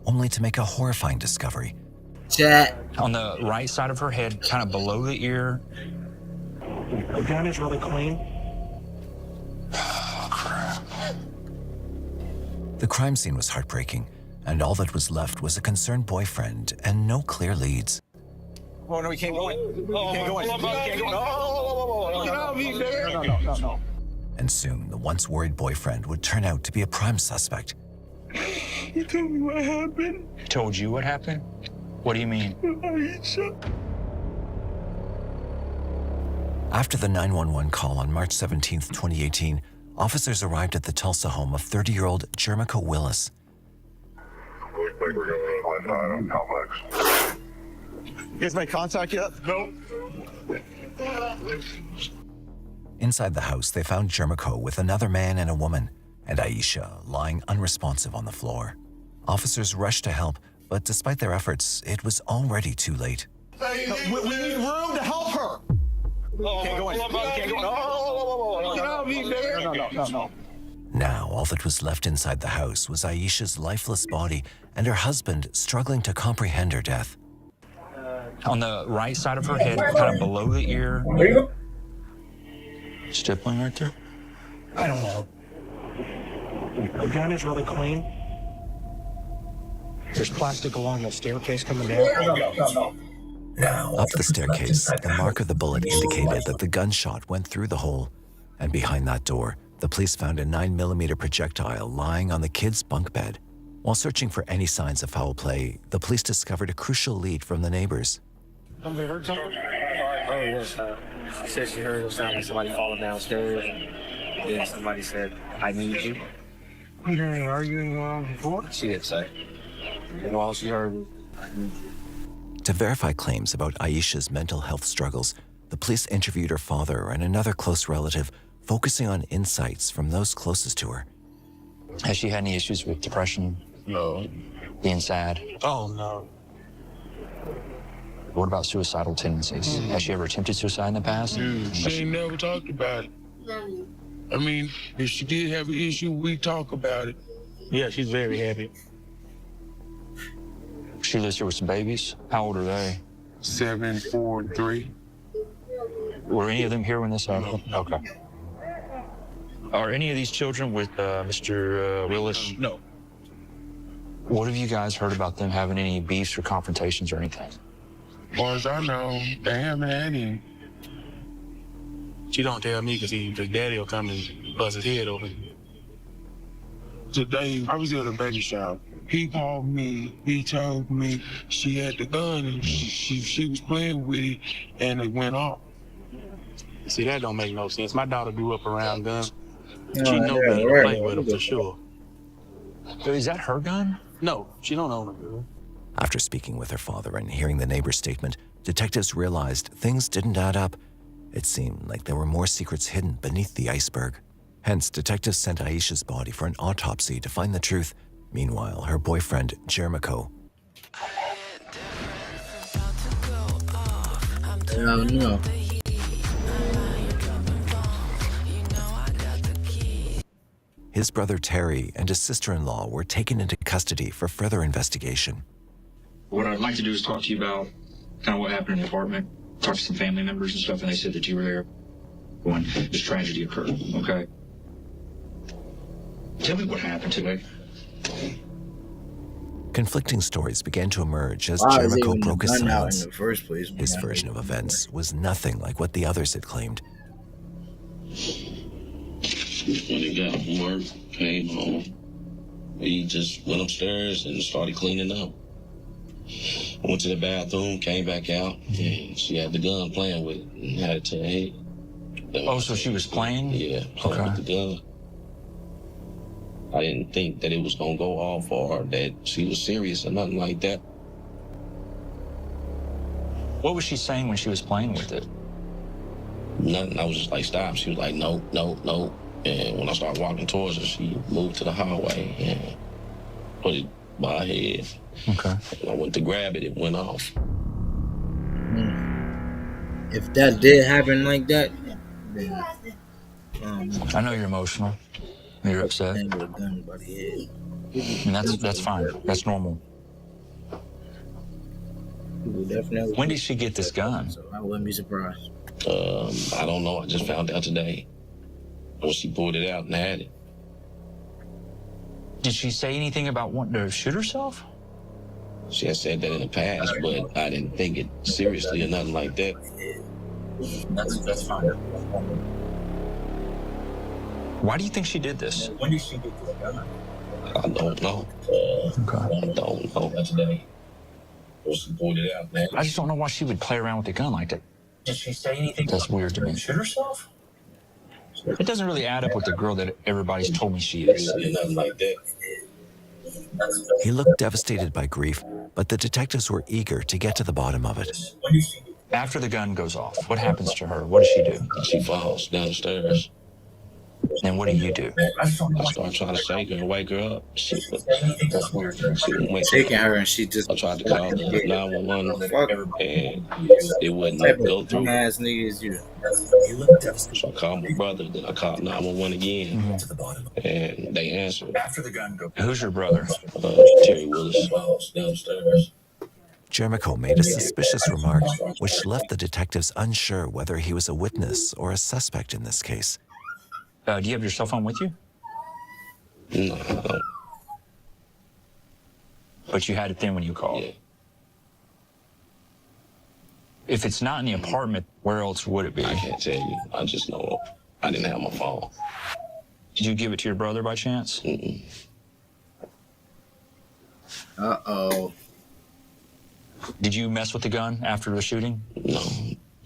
only to make a horrifying discovery. Chat. On the right side of her head, kind of below the ear. The gun is really clean. Oh, crap. The crime scene was heartbreaking, and all that was left was a concerned boyfriend and no clear leads. Oh, no, we can't go in. We can't go in. No. And soon, the once worried boyfriend would turn out to be a prime suspect. He told me what happened. Told you what happened? What do you mean? Aisha. After the 911 call on March 17, 2018, officers arrived at the Tulsa home of 30-year-old Jermico Willis. You guys made contact yet? No. Inside the house, they found Jermico with another man and a woman, and Aisha lying unresponsive on the floor. Officers rushed to help, but despite their efforts, it was already too late. We need room to help her. Can't go in. Can't go in. No. Now, all that was left inside the house was Aisha's lifeless body and her husband struggling to comprehend her death. On the right side of her head, kind of below the ear. Stippling right there? I don't know. The gun is really clean. There's plastic along the staircase coming down. Now, up the staircase, the mark of the bullet indicated that the gunshot went through the hole. And behind that door, the police found a 9mm projectile lying on the kid's bunk bed. While searching for any signs of foul play, the police discovered a crucial lead from the neighbors. Somebody heard something? Oh, yes. She said she heard it sound like somebody falling downstairs. And then somebody said, I need you. You heard any arguing going on before? She did say. And all she heard was, I need you. To verify claims about Aisha's mental health struggles, the police interviewed her father and another close relative, focusing on insights from those closest to her. Has she had any issues with depression? No. Being sad? Oh, no. What about suicidal tendencies? Has she ever attempted suicide in the past? She ain't never talked about it. I mean, if she did have an issue, we talk about it. Yeah, she's very happy. She lives here with some babies. How old are they? 7, 4, and 3. Were any of them here when this happened? Okay. Are any of these children with Mr. Willis? No. What have you guys heard about them having any beefs or confrontations or anything? As far as I know, they haven't had any. She don't tell me because the daddy will come and bust his head open. Today, I was at a baby shower. He called me. He told me she had the gun and she was playing with it and it went off. See, that don't make no sense. My daughter grew up around guns. She know better to play with them for sure. So is that her gun? No, she don't own a gun. After speaking with her father and hearing the neighbor's statement, detectives realized things didn't add up. It seemed like there were more secrets hidden beneath the iceberg. Hence, detectives sent Aisha's body for an autopsy to find the truth. Meanwhile, her boyfriend, Jermico, No. his brother Terry, and his sister-in-law were taken into custody for further investigation. What I'd like to do is talk to you about kind of what happened in the apartment, talk to some family members and stuff, and they said that you were there when this tragedy occurred, okay? Tell me what happened today. Conflicting stories began to emerge as Why is Jermico even broke his the gun out silence. in the first place? His version of events was nothing like what the others had claimed. When he got from work, came home, he just went upstairs and started cleaning up. Went to the bathroom, came back out, and she had the gun playing with it and had it to her head. Oh, so she was playing? Yeah, playing with the gun. I didn't think that it was gonna go off or that she was serious or nothing like that. What was she saying when she was playing with it? Nothing. I was just like, stop. She was like, no, no, no. And when I started walking towards her, she moved to the hallway and put it by her head. Okay. And I went to grab it, it went off. If that did happen like that, then I know you're emotional. You're upset. with a gun by the head. And that's fine. That's normal. People definitely. When did she get this gun? So I wouldn't be surprised. I don't know. I just found out today when she pulled it out and had it. Did she say anything about wanting to shoot herself? She had said that in the past, but I didn't think it seriously or nothing like that. That's fine. Why do you think she did this? When did she get this gun? I don't know. I don't know. Today when she pulled it out, man. I just don't know why she would play around with a gun like that. Did she say anything? That's weird to me. Shoot herself? It doesn't really add up with the girl that everybody's told me she is. Nothing like that. He looked devastated by grief, but the detectives were eager to get to the bottom of it. When did she get After the gun goes off, what happens to her? What does she do? She falls downstairs. And what do you do? I start trying to shake her and wake her up. That's weird. She wouldn't wake Shaking up. her and she just. I tried to call the 911 Fuck. and it wouldn't go through. Ass niggas, you. So I called my brother, then I called 911 again, and they answered. after the gun go? Who's your brother? Terry Willis downstairs. Jermichael made a suspicious remark, which left the detectives unsure whether he was a witness or a suspect in this case. Do you have your cell phone with you? No, I don't. But you had it then when you called. Yeah. If it's not in the apartment, where else would it be? I can't tell you. I just know I didn't have my phone. Did you give it to your brother by chance? Mm-mm. Uh-oh. Did you mess with the gun after the shooting? No,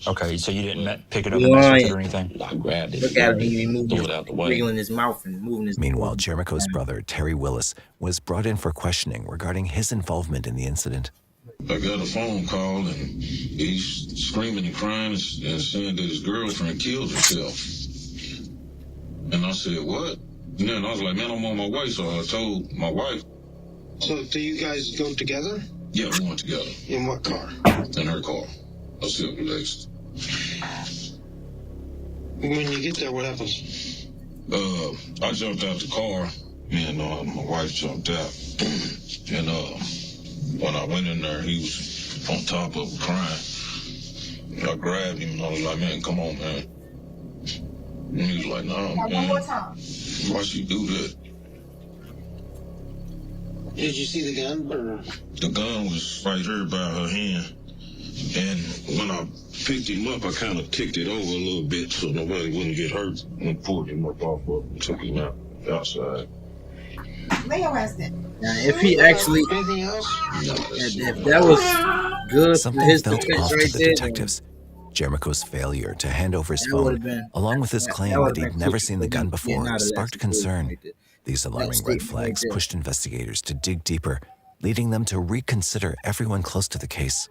Okay, so you didn't pick it up You and mess with lying. it or anything? I grabbed it. Look at him, he moving, Threw it out the way. wiggling his mouth and moving his. Meanwhile, Jermichael's brother, Terry Willis, was brought in for questioning regarding his involvement in the incident. I got a phone call and he's screaming and crying and saying that his girlfriend killed herself. And I said, what? And then I was like, man, I'm on my way. So I told my wife. So do you guys go together? Yeah, we went together In what car? in her car, a Silver Lexus. When you get there, what happens? I jumped out the car. Me and my wife jumped out. And when I went in there, he was on top of her crying. I grabbed him and I was like, man, come on, man. And he was like, nah, man. One more time. Why she do that? Did you see the gun? Or? The gun was right here by her hand. And when I picked him up, I kind of kicked it over a little bit so nobody wouldn't get hurt. And pulled him up off of and took him out outside. Lay your ass down. Now, if he actually, Anything else? if that was good for Something his felt defense off right to the there, detectives. Jermichael's failure to hand over his That would've phone, been- along with his that claim would've that he'd been never crucial seen the for gun him before, getting out of that sparked situation concern. right there. These alarming red statement right flags there. pushed investigators to dig deeper, leading them to reconsider everyone close to the case.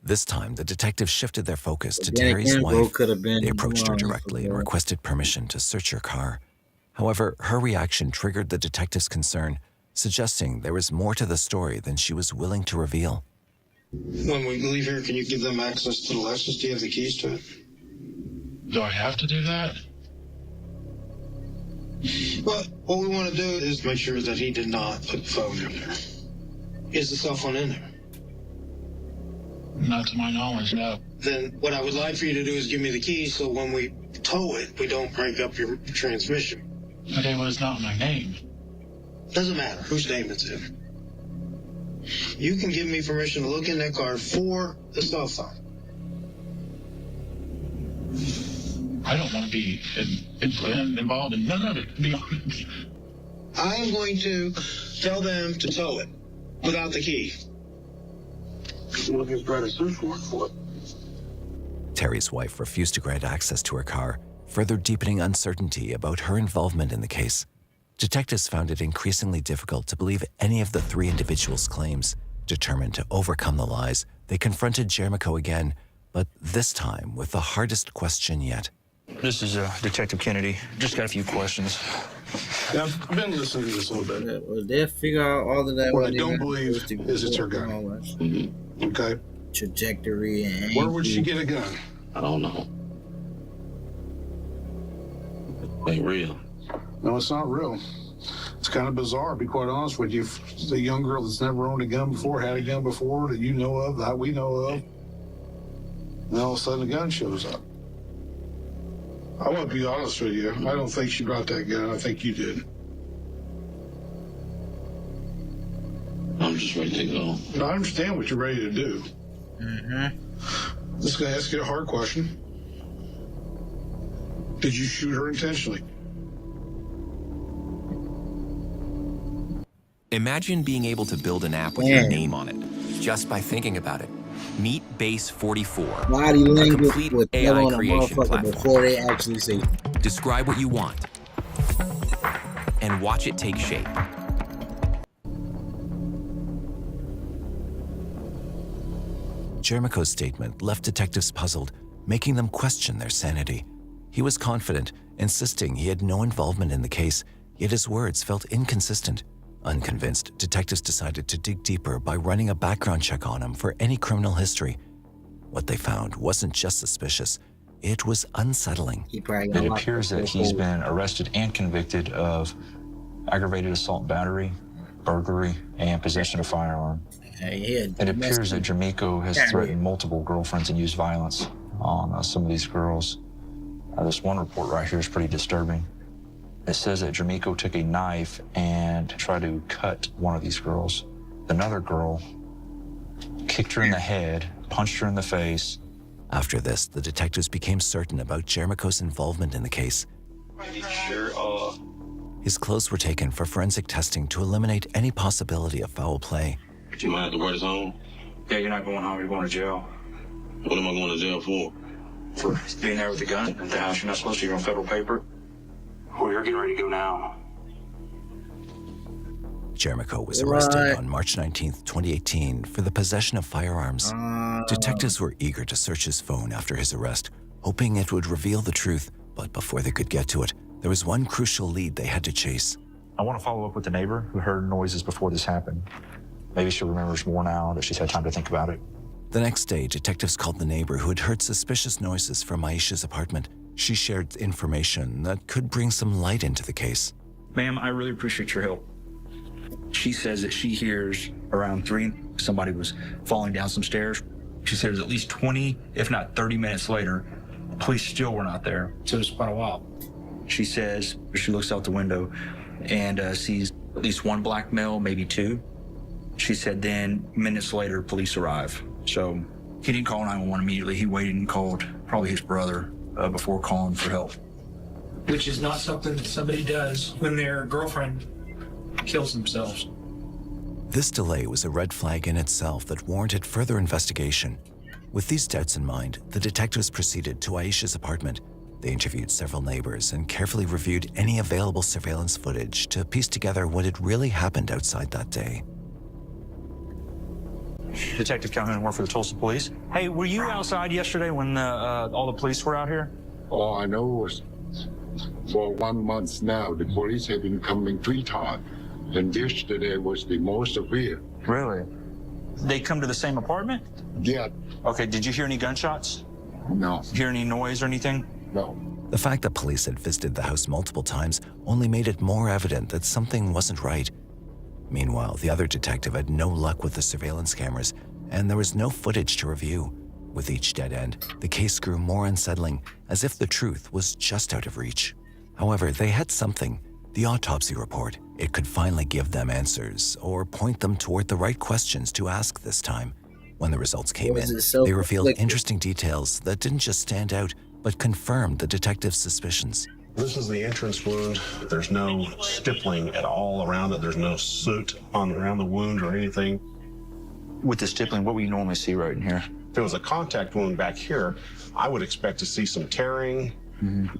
This time, the detectives shifted their focus to Then Terry's again, bro, wife. could have been They approached her wrong, directly and bro. requested permission to search her car. However, her reaction triggered the detectives' concern, suggesting there was more to the story than she was willing to reveal. When we leave here, can you give them access to the Lexus? Do you have the keys to it? Do I have to do that? Well, what we want to do is make sure that he did not put the phone in there. Is the cell phone in there? Not to my knowledge, no. Then what I would like for you to do is give me the keys so when we tow it, we don't break up your transmission. But it was not my name. Doesn't matter whose name it's in. You can give me permission to look in that car for the cell phone. I don't want to be involved in none of it, to be honest. I am going to tell them to tow it without the key. Look, his brother search warrant for it. Terry's wife refused to grant access to her car, further deepening uncertainty about her involvement in the case. Detectives found it increasingly difficult to believe any of the three individuals' claims. Determined to overcome the lies, they confronted Jermichael again, but this time with the hardest question yet. This is Detective Kennedy. Just got a few questions. Yeah, I've been listening to this a little bit. Well, they'll figure out all of that. What I when they don't got believe to is it's her gun. all that Okay. trajectory and Where would she get a gun? I don't know. Ain't real. No, it's not real. It's kind of bizarre, to be quite honest with you. If it's a young girl that's never owned a gun before, had a gun before, that you know of, that we know of, and all of a sudden a gun shows up. I want to be honest with you. I don't think she brought that gun. I think you did. I'm just ready to go. Now, I understand what you're ready to do. Mm-hmm. Just going to ask you a hard question. Did you shoot her intentionally? Imagine being able to build an app with your name on it, just by thinking about it. Meet Base 44, Body a language complete with AI on a creation motherfucker platform. before they actually say. Describe what you want, and watch it take shape. Jermico's statement left detectives puzzled, making them question their sanity. He was confident, insisting he had no involvement in the case, yet his words felt inconsistent. Unconvinced, detectives decided to dig deeper by running a background check on him for any criminal history. What they found wasn't just suspicious, it was unsettling. It appears that he's been arrested and convicted of aggravated assault battery, burglary, and possession of firearm. It appears that Jermico has threatened multiple girlfriends and used violence on some of these girls. This one report right here is pretty disturbing. It says that Jermico took a knife and tried to cut one of these girls. Another girl kicked her in the head, punched her in the face. After this, the detectives became certain about Jermico's involvement in the case. His clothes were taken for forensic testing to eliminate any possibility of foul play. You might have to wear this home. Yeah, you're not going home. You're going to jail. What am I going to jail for? For being there with a gun at the house. You're not supposed to. You're on federal paper. Well, you're getting ready to go now. Jermico was arrested on March 19th, 2018 for the possession of firearms. Detectives were eager to search his phone after his arrest, hoping it would reveal the truth. But before they could get to it, there was one crucial lead they had to chase. I want to follow up with the neighbor who heard noises before this happened. Maybe she remembers more now that she's had time to think about it. The next day, detectives called the neighbor who had heard suspicious noises from Aisha's apartment. She shared information that could bring some light into the case. Ma'am, I really appreciate your help. She says that she hears around 3, somebody was falling down some stairs. She says at least 20, if not 30 minutes later, police still were not there. So it's quite a while. She says she looks out the window and sees at least one black male, maybe 2. She said then minutes later, police arrive. So he didn't call 911 immediately. He waited and called probably his brother before calling for help. Which is not something that somebody does when their girlfriend kills themselves. This delay was a red flag in itself that warranted further investigation. With these doubts in mind, the detectives proceeded to Aisha's apartment. They interviewed several neighbors and carefully reviewed any available surveillance footage to piece together what had really happened outside that day. Detective Calhoun, work for the Tulsa Police. Hey, were you outside yesterday when all the police were out here? All I know was for 1 month now, the police have been coming 3 times. And yesterday was the most severe. Really? They come to the same apartment? Yeah. Okay, did you hear any gunshots? No. Hear any noise or anything? No. The fact that police had visited the house multiple times only made it more evident that something wasn't right. Meanwhile, the other detective had no luck with the surveillance cameras, and there was no footage to review. With each dead end, the case grew more unsettling, as if the truth was just out of reach. However, they had something, the autopsy report. It could finally give them answers, or point them toward the right questions to ask this time. When the results came in, they revealed interesting details that didn't just stand out, but confirmed the detective's suspicions. This is the entrance wound. There's no stippling at all around it. There's no soot around the wound or anything. With the stippling, what would you normally see right in here? If it was a contact wound back here, I would expect to see some tearing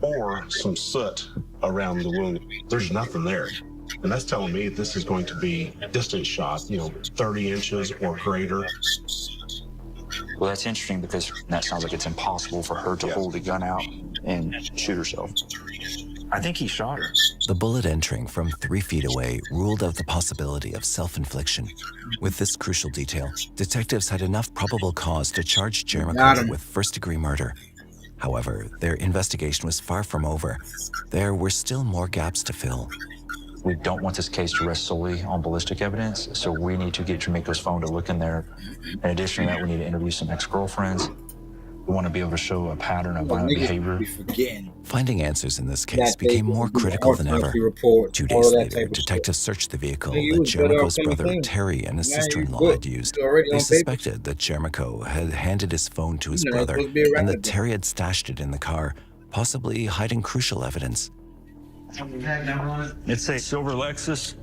or some soot around the wound. There's nothing there. And that's telling me this is going to be a distance shot, 30 inches or greater. Well, that's interesting because that sounds like it's impossible for her to hold a gun out and shoot herself. I think he shot her. The bullet entering from 3 feet away ruled out the possibility of self-infliction. With this crucial detail, detectives had enough probable cause to charge Jermico with first-degree murder. However, their investigation was far from over. There were still more gaps to fill. We don't want this case to rest solely on ballistic evidence, so we need to get Jamaica's phone to look in there. In addition to that, we need to interview some ex-girlfriends. We want to be able to show a pattern of violent behavior. Finding answers in this case became more critical than ever. 2 days later, detectives searched the vehicle that Jermico's brother Terry and his sister-in-law had used. They suspected that Jermico had handed his phone to his brother and that Terry had stashed it in the car, possibly hiding crucial evidence. It's a silver Lexus.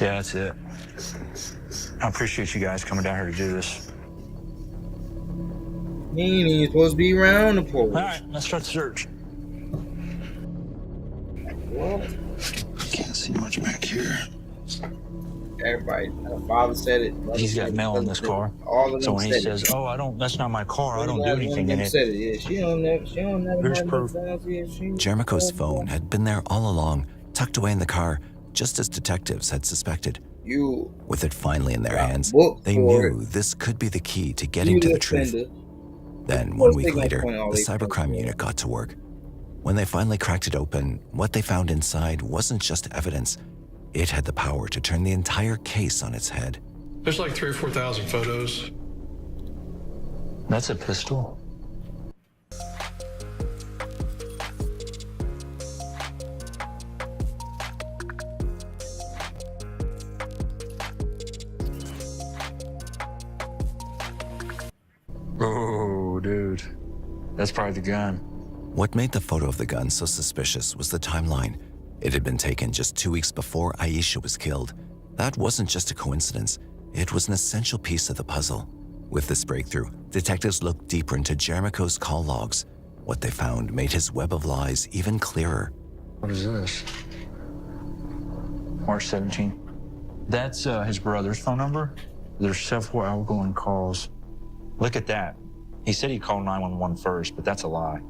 Yeah, that's it. I appreciate you guys coming down here to do this. He ain't supposed to be around the pole. All right, let's start the search. Can't see much back here. Everybody, my father said it. He's got mail in this car. So when he says, "Oh, that's not my car. I don't do anything in it." Yeah, she don't never Here's proof. Jermico's phone had been there all along, tucked away in the car, just as detectives had suspected. With it finally in their hands, they knew this could be the key to getting to the truth. Then, 1 week later, the cybercrime unit got to work. When they finally cracked it open, what they found inside wasn't just evidence. It had the power to turn the entire case on its head. There's like 3,000 or 4,000 photos. That's a pistol. Oh, dude. That's probably the gun. What made the photo of the gun so suspicious was the timeline. It had been taken just 2 weeks before Aisha was killed. That wasn't just a coincidence. It was an essential piece of the puzzle. With this breakthrough, detectives looked deeper into Jermico's call logs. What they found made his web of lies even clearer. What is this? March 17th. That's his brother's phone number. There's several outgoing calls. Look at that. He said he called 911 first, but that's a lie.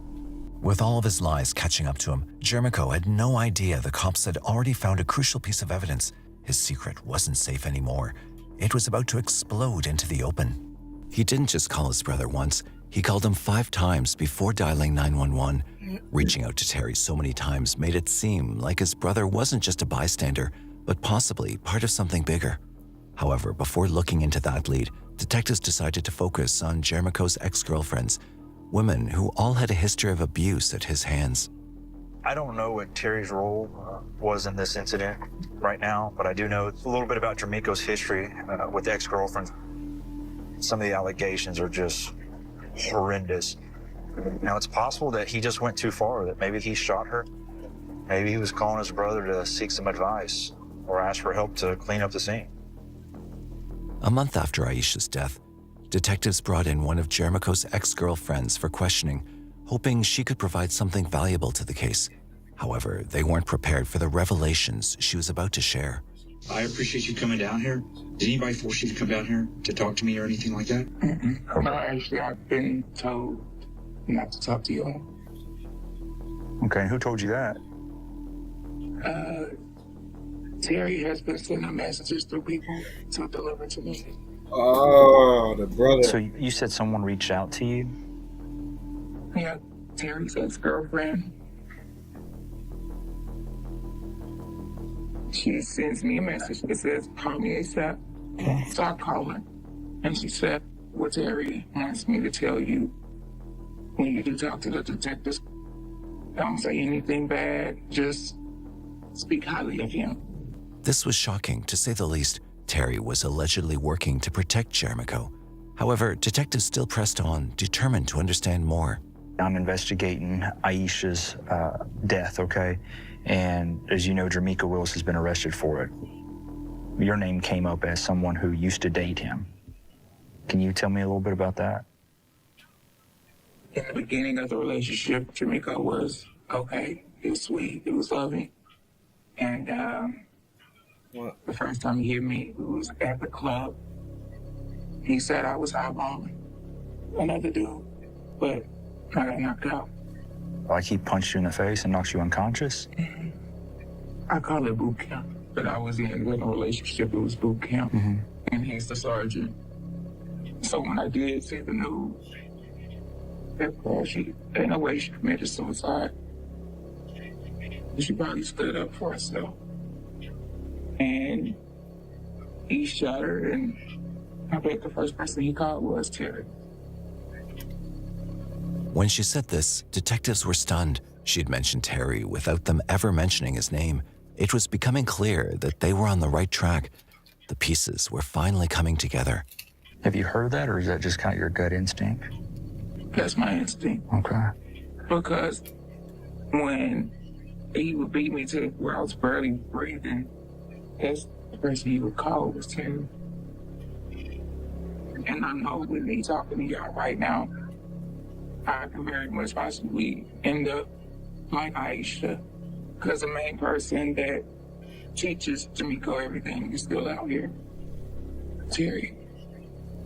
With all of his lies catching up to him, Jermico had no idea the cops had already found a crucial piece of evidence. His secret wasn't safe anymore. It was about to explode into the open. He didn't just call his brother once. He called him 5 times before dialing 911. Reaching out to Terry so many times made it seem like his brother wasn't just a bystander, but possibly part of something bigger. However, before looking into that lead, detectives decided to focus on Jermico's ex-girlfriends, women who all had a history of abuse at his hands. I don't know what Terry's role was in this incident right now, but I do know a little bit about Jermico's history with ex-girlfriends. Some of the allegations are just horrendous. Now, it's possible that he just went too far, that maybe he shot her. Maybe he was calling his brother to seek some advice or ask for help to clean up the scene. A month after Aisha's death, detectives brought in one of Jermico's ex-girlfriends for questioning, hoping she could provide something valuable to the case. However, they weren't prepared for the revelations she was about to share. I appreciate you coming down here. Did anybody force you to come down here to talk to me or anything like that? No, actually, I've been told not to talk to you all. Okay, and who told you that? Terry has been sending messages through people to deliver to me. Oh, the brother. So you said someone reached out to you? Yeah, Terry's ex-girlfriend. She sends me a message that says, "Call me ASAP." So I call her. And she said, "Well, Terry wants me to tell you when you do talk to the detectives, don't say anything bad, just speak highly of him." This was shocking, to say the least. Terry was allegedly working to protect Jermico. However, detectives still pressed on, determined to understand more. I'm investigating Aisha's death, okay? And as you know, Jermico Willis has been arrested for it. Your name came up as someone who used to date him. Can you tell me a little bit about that? In the beginning of the relationship, Jermico was okay. It was sweet. It was loving. And the first time he hit me, it was at the club. He said I was eyeballing another dude, but I got knocked out. Like he punched you in the face and knocked you unconscious? Mm-hmm. I call it boot camp, but I was in a relationship. It was boot camp, and he's the sergeant. So when I did see the news, that girl, she, in a way, she committed suicide. She probably stood up for herself. and he shot her, and I bet the first person he called was Terry. When she said this, detectives were stunned. She'd mentioned Terry without them ever mentioning his name. It was becoming clear that they were on the right track. The pieces were finally coming together. Have you heard that, or is that just kind of your gut instinct? That's my instinct. Okay. Because when he would beat me to where I was barely breathing, that's the person he would call was Terry. And I know with me talking to y'all right now, I can very much possibly end up like Aisha, because the main person that teaches Jamiko everything is still out here. Terry.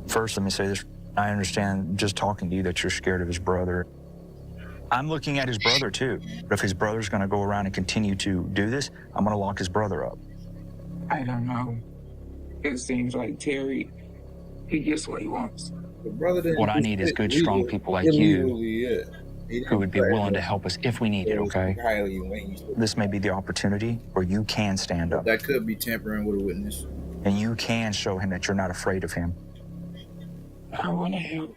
First, let me say this. I understand just talking to you that you're scared of his brother. I'm looking at his brother too. But if his brother's going to go around and continue to do this, I'm going to lock his brother up. I don't know. It seems like Terry, he gets what he wants. What I need is good, strong people like you who would be willing to help us if we need it, okay? This may be the opportunity where you can stand up. That could be tampering with a witness. And you can show him that you're not afraid of him. I want to help.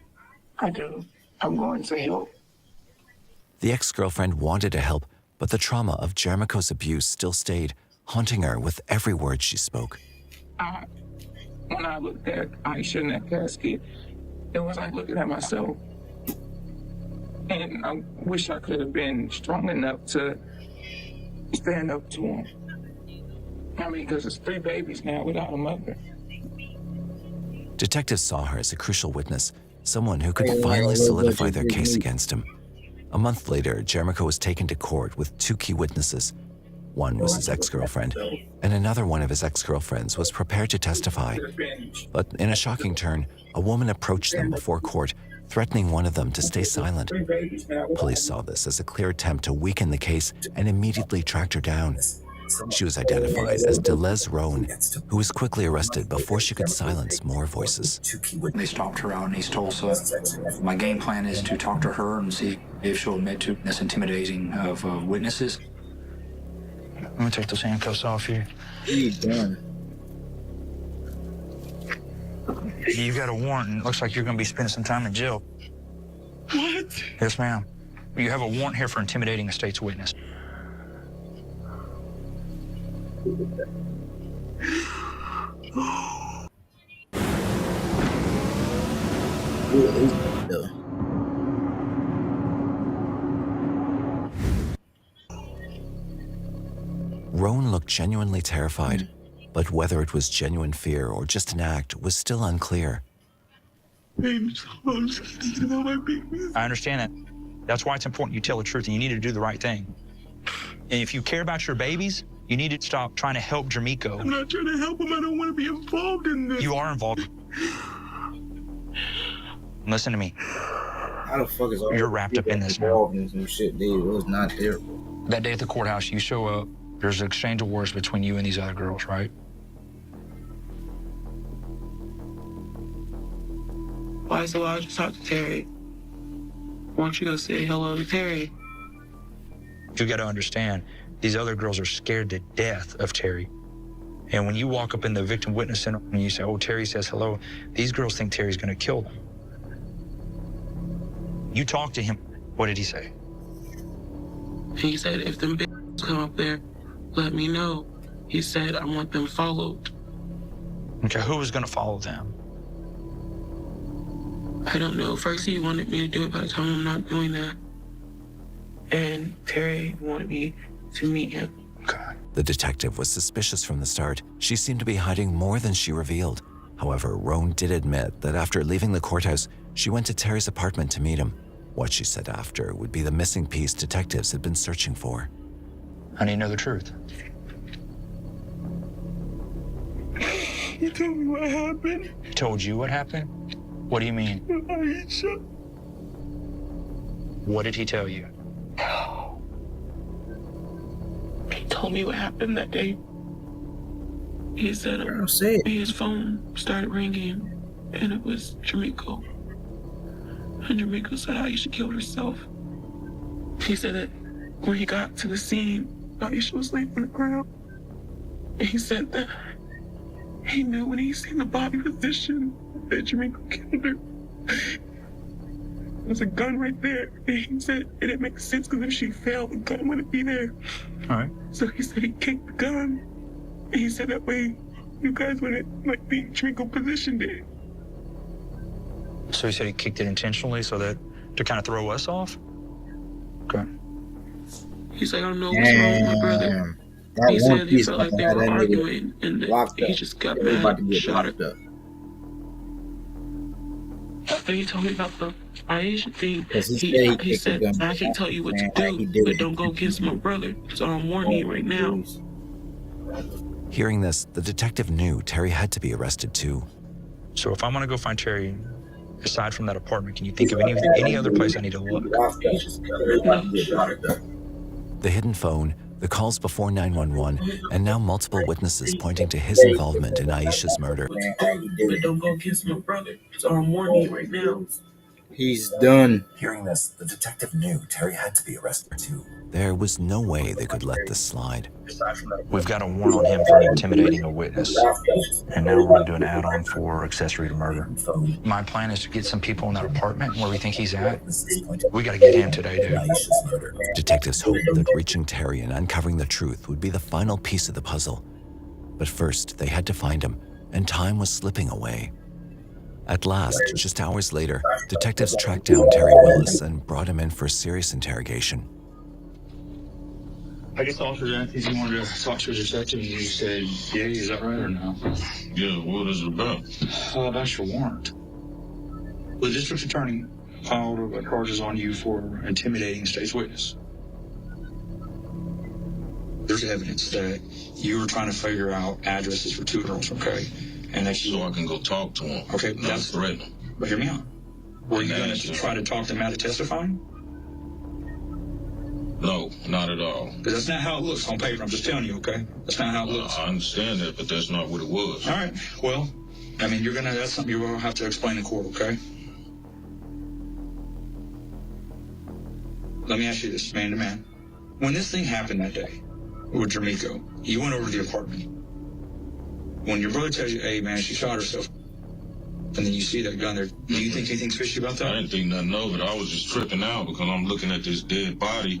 I do. I'm going to help. The ex-girlfriend wanted to help, but the trauma of Jermico's abuse still stayed, haunting her with every word she spoke. When I looked at Aisha in that casket, it was like looking at myself. And I wish I could have been strong enough to stand up to him. I mean, because it's 3 babies now without a mother. Detectives saw her as a crucial witness, someone who could finally solidify their case against him. A month later, Jermico was taken to court with 2 key witnesses. One was his ex-girlfriend, and another one of his ex-girlfriends was prepared to testify. But in a shocking turn, a woman approached them before court, threatening one of them to stay silent. Police saw this as a clear attempt to weaken the case and immediately tracked her down. She was identified as Deleuze Roan, who was quickly arrested before she could silence more voices. They stopped her out in East Tulsa. My game plan is to talk to her and see if she'll admit to this intimidating of witnesses. I'm gonna take those handcuffs off you. You done. You got a warrant, and it looks like you're gonna be spending some time in jail. What? Yes, ma'am. You have a warrant here for intimidating a state's witness. Roan looked genuinely terrified, but whether it was genuine fear or just an act was still unclear. I understand that. That's why it's important you tell the truth, and you need to do the right thing. And if you care about your babies, you need to stop trying to help Jermico. I'm not trying to help him. I don't want to be involved in this. You are involved. Listen to me. How the fuck is all You're wrapped up in this now. in some shit they was not there. That day at the courthouse, you show up. There's an exchange of words between you and these other girls, right? Why so I just talk to Terry? Why don't you go say hello to Terry? You got to understand, these other girls are scared to death of Terry. And when you walk up in the victim witness center and you say, oh, Terry says hello, these girls think Terry's going to kill them. You talk to him. What did he say? He said, if them bitches come up there, let me know. He said, I want them followed. Okay, who was going to follow them? I don't know. First, he wanted me to do it, but I told him I'm not doing that. And Terry wanted me to meet him. The detective was suspicious from the start. She seemed to be hiding more than she revealed. However, Roan did admit that after leaving the courthouse, she went to Terry's apartment to meet him. What she said after would be the missing piece detectives had been searching for. I need to know the truth. He told me what happened. He told you what happened? What do you mean? Aisha. What did he tell you? He told me what happened that day. He said his phone started ringing, and it was Jermico. And Jermico said Aisha killed herself. He said that when he got to the scene, Aisha was laying on the ground. He said that he knew when he seen the body position that Jamaica killed her. There's a gun right there. And he said it didn't make sense because if she fell, the gun wouldn't be there. All right. So he said he kicked the gun. And he said that way you guys wouldn't like be Jamaica positioned it. So he said he kicked it intentionally so that to kind of throw us off? Okay. He's like, I don't know what's wrong with my brother. He said he felt like they were arguing and that he just got mad and shot her. After he told me about the Aisha thing, he said, I can tell you what to do, but don't go against my brother. So I'm warning you right now. Hearing this, the detective knew Terry had to be arrested too. So if I'm gonna go find Terry, aside from that apartment, can you think of any other place I need to look? The hidden phone, the calls before 911, and now multiple witnesses pointing to his involvement in Aisha's murder. But don't go against my brother. So I'm warning you right now. He's done. Hearing this, the detective knew Terry had to be arrested too. There was no way they could let this slide. We've got a warrant on him for intimidating a witness. And now we're going to do an add-on for accessory to murder. My plan is to get some people in that apartment where we think he's at. We got to get him today, dude. Detectives hoped that reaching Terry and uncovering the truth would be the final piece of the puzzle. But first, they had to find him, and time was slipping away. At last, just hours later, detectives tracked down Terry Willis and brought him in for a serious interrogation. I guess Officer Anthony, you wanted to talk to a detective and you said, yeah, is that right or no? Yeah, what is it about? That's your warrant. The district attorney filed charges on you for intimidating a state's witness. There's evidence that you were trying to figure out addresses for two girls, okay? And that so I can go talk to them. Okay, that's threatening. But hear me out. Were you going to try to talk them out of testifying? No, not at all. Because that's not how it looks on paper. I'm just telling you, okay? That's not how it looks. I understand that, but that's not what it was. All right. Well, I mean, that's something you're going to have to explain in court, okay? Let me ask you this, man to man. When this thing happened that day with Jermico, you went over to the apartment. When your brother tells you, hey, man, she shot herself, and then you see that gun there, do you think anything's fishy about that? I didn't think nothing of it. I was just tripping out because I'm looking at this dead body.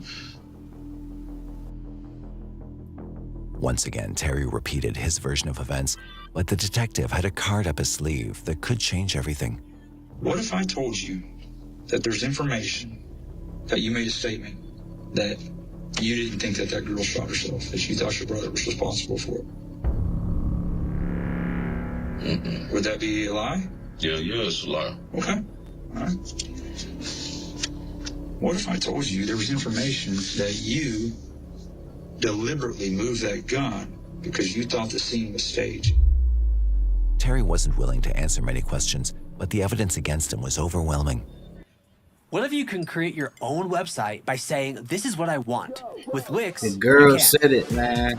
Once again, Terry repeated his version of events, but the detective had a card up his sleeve that could change everything. What if I told you that there's information that you made a statement that you didn't think that girl shot herself, that you thought your brother was responsible for it? Mm-mm. Would that be a lie? Yeah, it's a lie. Okay. All right. What if I told you there was information that you deliberately moved that gun because you thought the scene was staged? Terry wasn't willing to answer many questions, but the evidence against him was overwhelming. What if you can create your own website by saying, this is what I want? With Wix, the girl said it, man.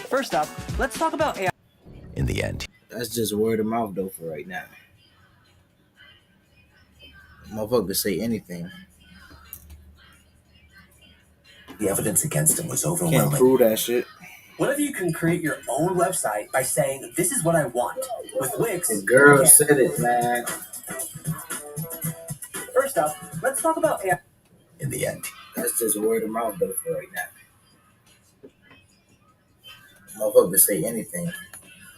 First up, let's talk about AI. In the end, that's just word of mouth though for right now. Motherfucker say anything. The evidence against him was overwhelming. Can't prove that shit. What if you can create your own website by saying, this is what I want? With Wix, the girl said it, man. First up, let's talk about AI. In the end, that's just word of mouth though for right now. Motherfucker say anything.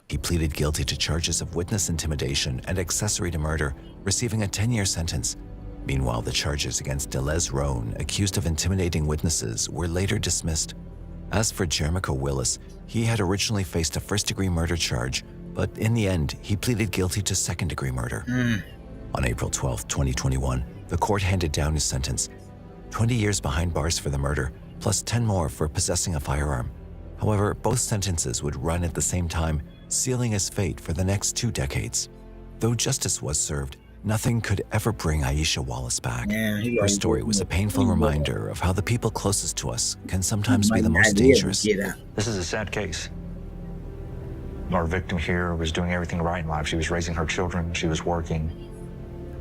He pleaded guilty to charges of witness intimidation and accessory to murder, receiving a 10-year sentence. Meanwhile, the charges against Delez Roan, accused of intimidating witnesses, were later dismissed. As for Jermico Willis, he had originally faced a first-degree murder charge, but in the end, he pleaded guilty to second-degree murder. On April 12, 2021, the court handed down his sentence. 20 years behind bars for the murder, plus 10 more for possessing a firearm. However, both sentences would run at the same time, sealing his fate for the next 2 decades. Though justice was served, nothing could ever bring Aisha Wallace back. Her story was a painful reminder of how the people closest to us can sometimes be the most dangerous. This is a sad case. Our victim here was doing everything right in life. She was raising her children. She was working.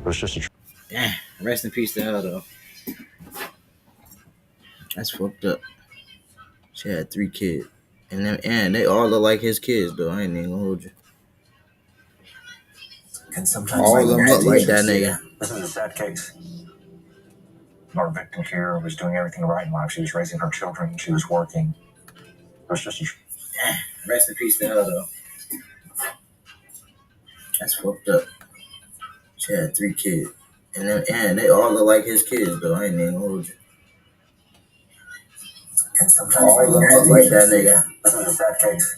It was just a... Damn, rest in peace to her, though. That's fucked up. She had 3 kids. And they all look like his kids, though. I ain't even gonna hold you. And sometimes All of them look like that nigga. This is a sad case. Our victim here was doing everything right in life. She was raising her children. She was working. It was just a... Rest in peace to her, though. That's fucked up. She had 3 kids. And they all look like his kids, though. I ain't even gonna hold you. And sometimes all of them look like that nigga. This is a sad case.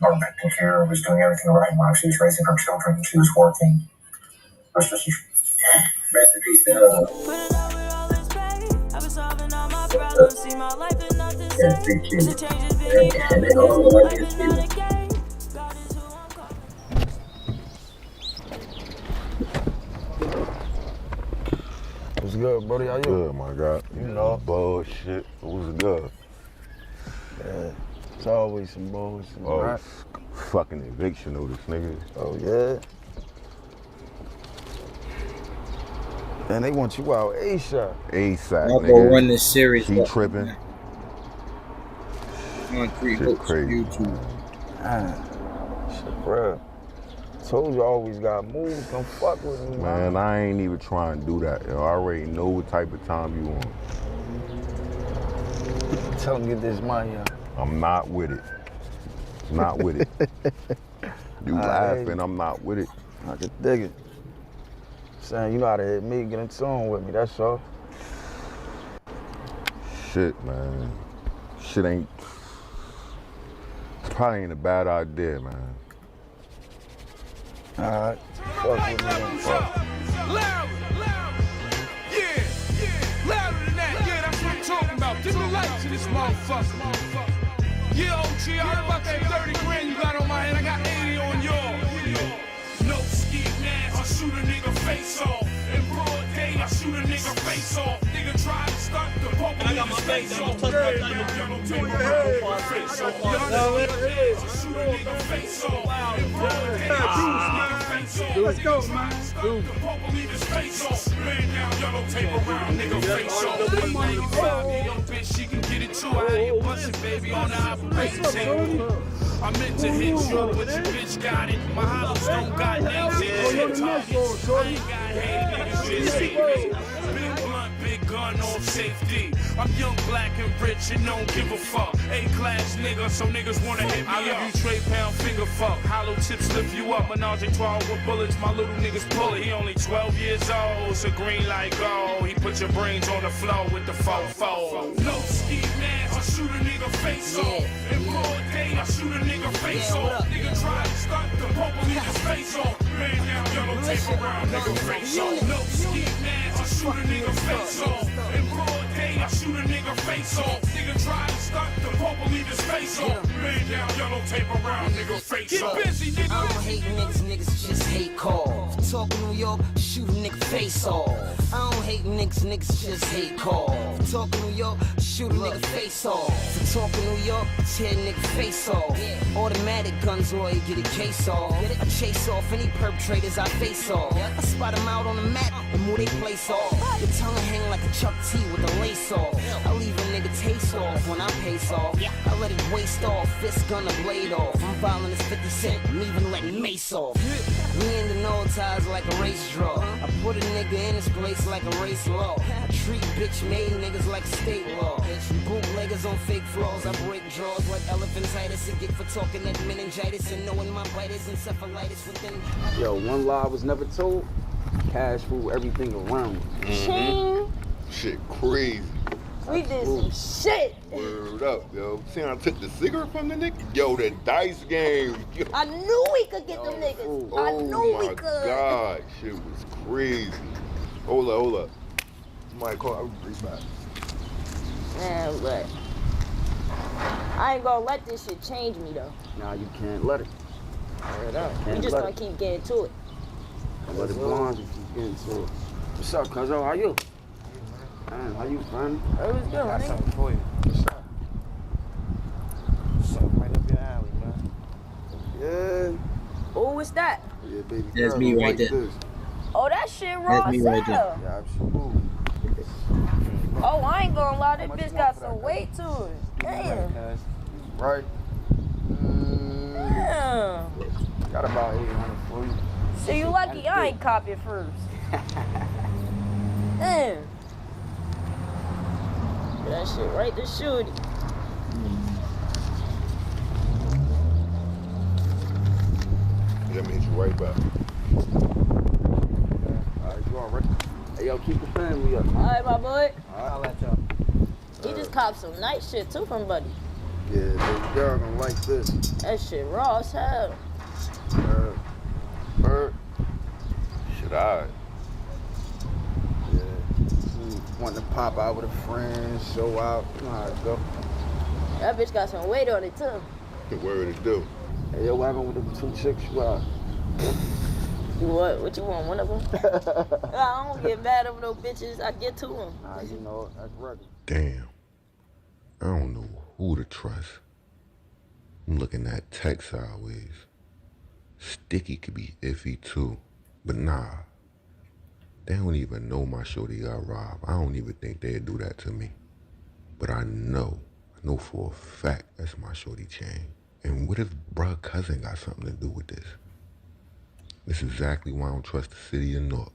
Our victim here was doing everything right in life. She was raising her children. She was working. It was just a... Rest in peace to her, though. Yeah, 3 kids. And they all look like his kids. What's good, buddy? How you? Good, my God. You know. Bullshit. What's good? Yeah. It's always some bullshit, Oh, right? fucking eviction notice, nigga. Oh, yeah? And they want you out ASAP. ASAP, I'll nigga. go run this series. He tripping. Concrete Shit hooks crazy. YouTube. Shit, bro. Told you I always got moves. Don't fuck with me, Man, I ain't even trying to do that. Yo. I already know what type of time you want. Tell him get this money up. I'm not with it. Not with it. You laughing, I'm not with it. I can dig it. Saying you know how to hit me, get in tune with me, that's all. Shit, man. Shit ain't... Probably ain't a bad idea, man. Alright. Fuck with me then. Fuck. Louder than that, yeah, that's what I'm talking about. Give me light to this motherfucker. Yeah, OG, I heard about that 30 grand you got on my head. I got 80 on yours. No ski man, I shoot a nigga face off. In broad day, I shoot a nigga face off. Nigga try to stunt the poke and I got my face off. I shoot a nigga face off. In broad day, I shoot a nigga face off. Let's go, man. The poke leave his face off. Man down, yellow tape around, nigga face off. Yo, bitch, she can get it too. I had you bustin', baby, on the operating table. I meant to hit you, but your bitch got it. My hollows don't got names in it. Targets. I ain't got hate, niggas just hate me. Big blunt, big gun off safety. I'm young, black, and rich, and don't give a fuck. A-class nigga, so niggas wanna hit me. I give you Trey Pound finger fuck. Hollow tips lift you up. Menage a 12 with bullets. My little niggas pull it. He only 12 years old, so green like gold. He put your brains on the floor with the fofo. No ski man, I shoot a nigga face off. In broad day, I shoot a nigga face off. Nigga try to stunt the poke leave his face off. Man down, yellow tape around, nigga face off. No ski man, I shoot a nigga face off. In broad day, I shoot a nigga face off. Nigga try to stunt the poke leave his face off. Man down, yellow tape around, nigga face off. Get busy, nigga. I don't hate niggas just hate call. Talking New York, shoot a nigga face off. I don't hate niggas just hate call. Talking New York, shoot a nigga face off. For talking New York, tear a nigga face off. Automatic guns, lawyer, get a case off. I chase off any perpetrators I face off. I spot them out on the map and move they place off. Your tongue hang like a Chuck T with a lace off. I leave a nigga taste off when I pace off. I let it waste off, fist gun a blade off. I'm violent as 50 Cent, I'm even letting mace off. Me and the no ties like a race draw. I put a nigga in his place like a race law. I treat bitch made niggas like state law. Bootleggers on fake flaws, I break jaws like elephantitis. A gift for talking that meningitis and knowing my bite is encephalitis within. Yo, one lie was never told. Cash rule everything around me. Ching. Shit crazy. We did some shit. Word up, yo. See how I took the cigarette from the nigga? Yo, that dice game. Yo. I knew we could get them niggas. I knew we could. Oh my God, shit was crazy. Hold up. Somebody call, I'll be back. Man, look. I ain't gonna let this shit change me though. Nah, you can't let it. Word up. We just gonna keep getting to it. Let it blind you, keep getting to it. What's up, cuzzo? How you? Man, how you, friend? It was good, I got nigga. something for you. What's up? Something right up your alley, man. Yeah. Oh, what's that? Yeah, baby. That's girl, me don't right like there. this. Oh, that shit raw That's me as right there. hell. Yeah, absolutely. Oh, I ain't gonna lie, that bitch got some weight to it. Damn. right? Yeah. Got about 800 for you. So you lucky I ain't cop it first. Damn. That shit right to shoot it. That means you right back. Alright, you already? Hey, yo, keep the family up. Alright, my boy. Alright, I'll let y'all. He just copped some nice shit too from Buddy. Yeah, baby girl gonna like this. That shit raw as hell. Bird. Shit, alright. Yeah. Wanting to pop out with a friend, show out. You know how it go. That bitch got some weight on it too. What would it do? Hey, yo, what happened with the 2 chicks you out? What you want, one of them? I don't get mad over no bitches. I get to them. Nah, you know, that's regular. Damn. I don't know who to trust. I'm looking at Tech sideways. Sticky could be iffy too. But nah. They don't even know my shorty got robbed. I don't even think they'd do that to me. But I know for a fact that's my shorty chain. And what if bruh cousin got something to do with this? This is exactly why I don't trust the city of Newark.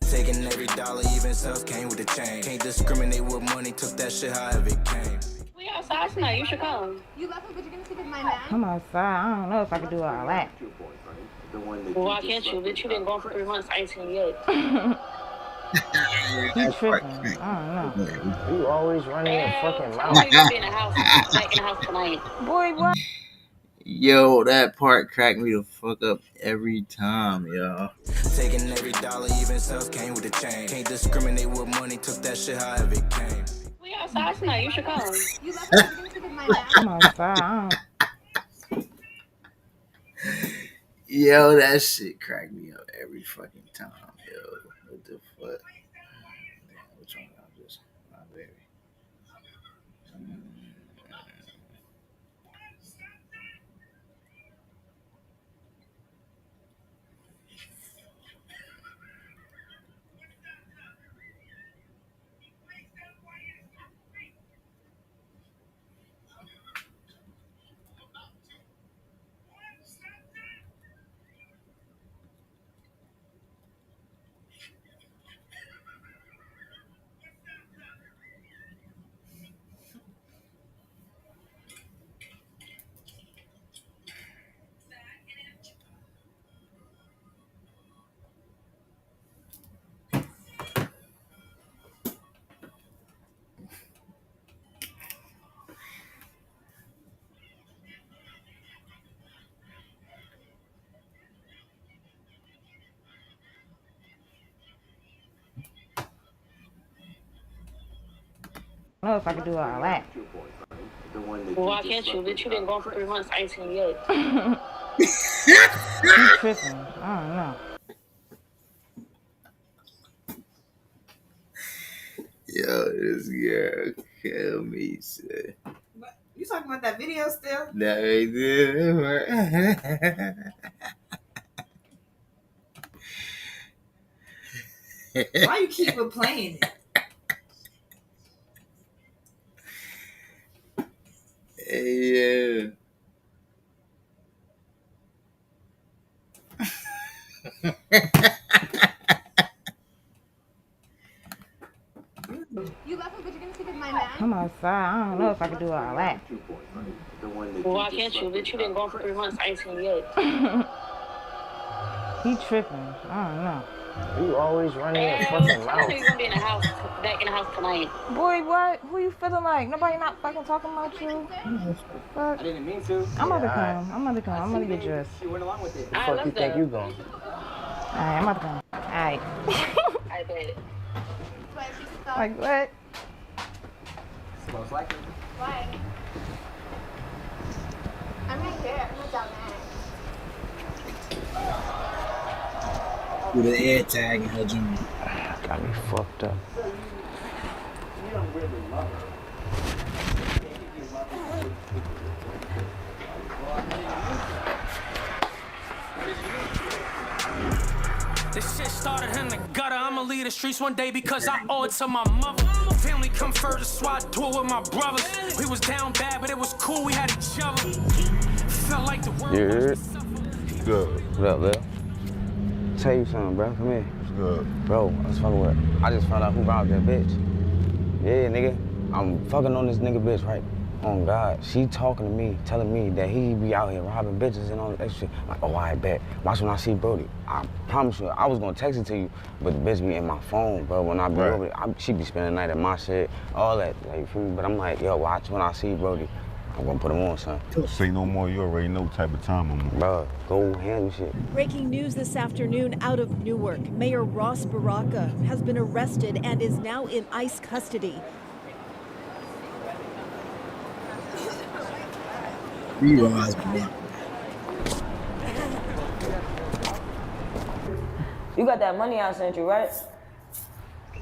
Taking every dollar, even self came with a chain. Can't discriminate with money, took that shit however it came. We outside tonight, you should come. You left him, but you're gonna sleep with my man? I'm outside, I don't know if I can do all that. Well, why can't you? Bitch, you been gone for 3 months, I ain't seen you yet. You tripping. I don't know. You always running your fucking mouth. I'm gonna be in the house, back in the house tonight. Boy, what? Yo, that part cracked me the fuck up every time, yo. Taking every dollar, even self came with a chain. Can't discriminate with money, took that shit however it came. We outside tonight, you should come. You left him, but you're gonna sleep with my man? I'm outside, I don't. Yo, that shit cracked me up every fucking time, yo. What the fuck? Damn, which one I just, my baby. I don't know if I can do all that. Well, why can't you? Bitch, you been gone for 3 months, I ain't seen you yet. You tripping. I don't know. Yo, this girl kill me, shit. You talking about that video still? That right there. Why you keep replaying it? Yeah. You left him, but you're gonna sleep with my man? I'm outside, I don't know if I can do all that. Well, why can't you? Bitch, you been gone for 3 months, I ain't seen you yet. He tripping. I don't know. You always running your fucking mouth. I know you're gonna be in the house, back in the house tonight. Boy, what? Who you feeling like? Nobody not fucking talking about you? Fuck. I didn't mean to. I'm about to come. I'm gonna get dressed. She went along with it. Where the fuck you think you going? Alright, I'm about to come. Alright. I bet. Like what? Most likely. Why? I'm right here. I'm not down there. With an air tag in her junior. Got me fucked up. You don't really love her. What did you do? This shit started in the gutter. I'ma leave the streets one day because I owe it to my mother. Family come first, so I do it with my brothers. We was down bad, but it was cool. We had each other. Felt like the world was Good. What up, Lil? Tell you something, bro. Come here. What's good? Bro, I just found out who robbed that bitch. Yeah, nigga. I'm fucking on this nigga bitch, right? Oh, God. She talking to me, telling me that he be out here robbing bitches and all that shit. Like, oh, I bet. Watch when I see Brody. I promise you, I was gonna text it to you, but the bitch be in my phone, bro. When I be over there, she be spending the night at my shit, all that, like, for me. But I'm like, yo, watch when I see Brody. I'm gonna put him on, son. Say no more, you already know type of time I'm on. Bro, go handle shit. Breaking news this afternoon out of Newark. Mayor Ross Baraka has been arrested and is now in ICE custody. You got that money I sent you, right?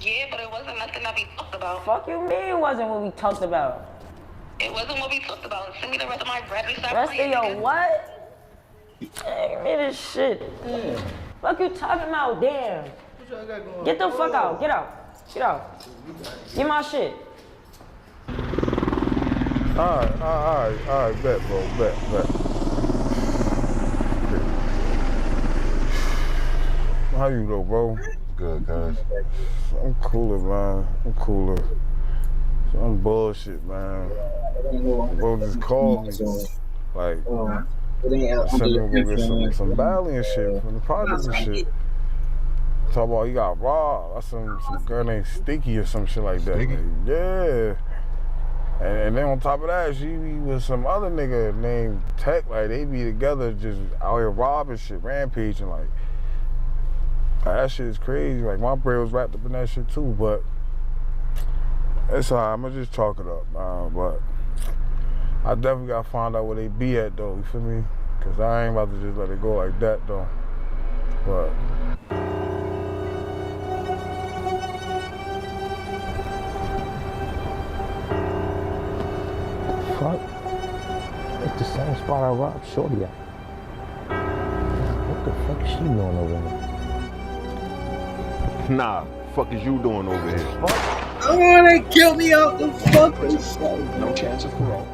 Yeah, but it wasn't nothing that we talked about. Fuck you mean it wasn't what we talked about? It wasn't what we talked about. Send me the rest of my bread. We start Rest of playing your again. what? Hey, give me this shit. Fuck you talking about, damn. Get the fuck out. Get out. Get out. Get my shit. All right, bet, bro, bet. How you though, bro? Good, guys. I'm cooler, man. I'm cooler. Some bullshit, man. Bro just called me, like, send me over get some Bally and shit from the projects and shit. Talk about he got robbed. That's some girl named Sticky or some shit like that. Sticky? Like, yeah. And then on top of that, she be with some other nigga named Tech. Like, they be together just out here robbing shit, rampaging. Like that shit is crazy. Like, my brain was wrapped up in that shit too, but it's all right. I'm gonna just chalk it up. But I definitely gotta find out where they be at, though. You feel me? Because I ain't about to just let it go like that, though. But fuck? It's the same spot I robbed Shorty at. What the fuck is she doing over here? Nah, fuck is you doing over here? I wanna kill me out the fucking show. No chance of parole.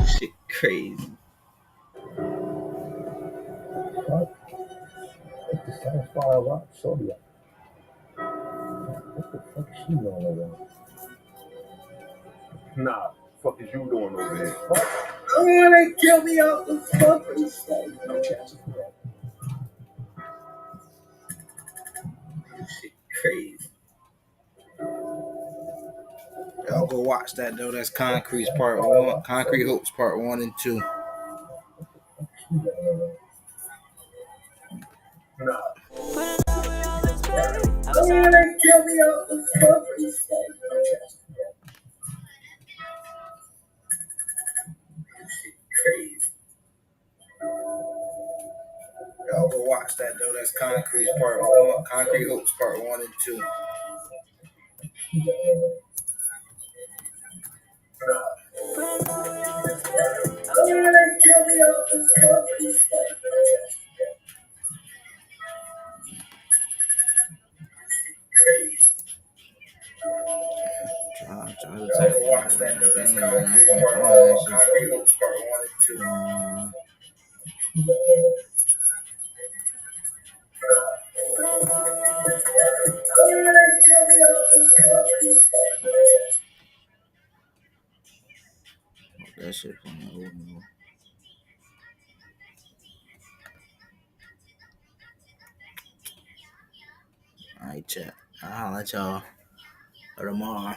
Shit crazy. Fuck? It's the same spot I robbed Shorty at. What the fuck is she doing over here? Nah, fuck is you doing over here? I wanna kill me out the fucking show. No chance of parole. Shit crazy. Y'all go watch that though. That's Concrete's part 1. Concrete Hopes part 1 and 2. Kill me out the fucking shit crazy. Y'all go watch that though. That's Concrete's part 1. Concrete Hopes part 1 and 2. Watch that though. That's Concrete Hopes part 1 and 2. That shit playing over. Alright, chat. I'll let y'all tomorrow.